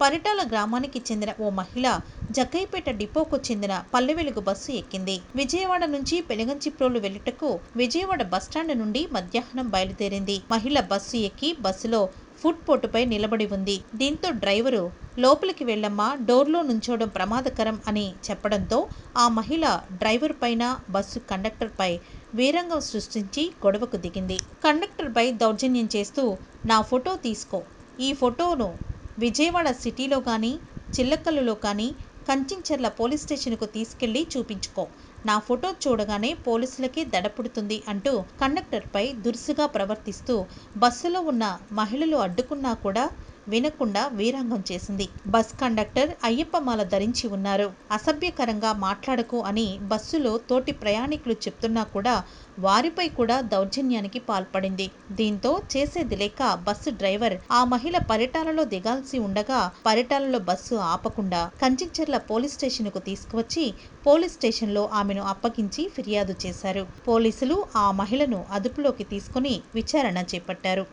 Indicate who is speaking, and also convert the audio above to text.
Speaker 1: పరిటాల గ్రామానికి చెందిన ఓ మహిళ జగ్గయ్యపేట డిపోకు చెందిన పల్లె వెలుగు బస్సు ఎక్కింది. విజయవాడ నుంచి పెనుగంచిప్రోలు వెళ్లుటకు విజయవాడ బస్టాండ్ నుండి మధ్యాహ్నం బయలుదేరింది. మహిళ బస్సు ఎక్కి బస్సులో ఫుట్ పోటుపై నిలబడి ఉంది. దీంతో డ్రైవరు లోపలికి వెళ్లమ్మా, డోర్లో నుంచోవడం ప్రమాదకరం అని చెప్పడంతో ఆ మహిళ డ్రైవర్ పైన, బస్సు కండక్టర్ పై వీరంగం సృష్టించి గొడవకు దిగింది. కండక్టర్ పై దౌర్జన్యం చేస్తూ నా ఫోటో తీసుకో, ఈ ఫోటోను విజయవాడ సిటీలో కానీ, చిల్లకల్లులో కానీ, కంచించర్ల పోలీస్ స్టేషన్కు తీసుకెళ్లి చూపించుకో, నా ఫోటో చూడగానే పోలీసులకే దడ పుడుతుంది అంటూ కండక్టర్పై దురుసుగా ప్రవర్తిస్తూ బస్సులో ఉన్న మహిళలు అడ్డుకున్నా కూడా వినకుండా వీరంగం చేసింది. బస్ కండక్టర్ అయ్యప్పమాల ధరించి ఉన్నారు, అసభ్యకరంగా మాట్లాడకు అని బస్సులో తోటి ప్రయాణికులు చెప్తున్నా కూడా వారిపై కూడా దౌర్జన్యానికి పాల్పడింది. దీంతో చేసేది లేక బస్సు డ్రైవర్ ఆ మహిళ పరిటాలలో దిగాల్సి ఉండగా పరిటాలలో బస్సు ఆపకుండా కంచించర్ల పోలీస్ స్టేషన్కు తీసుకువచ్చి పోలీస్ స్టేషన్లో ఆమెను అప్పగించి ఫిర్యాదు చేశారు. పోలీసులు ఆ మహిళను అదుపులోకి తీసుకుని విచారణ చేపట్టారు.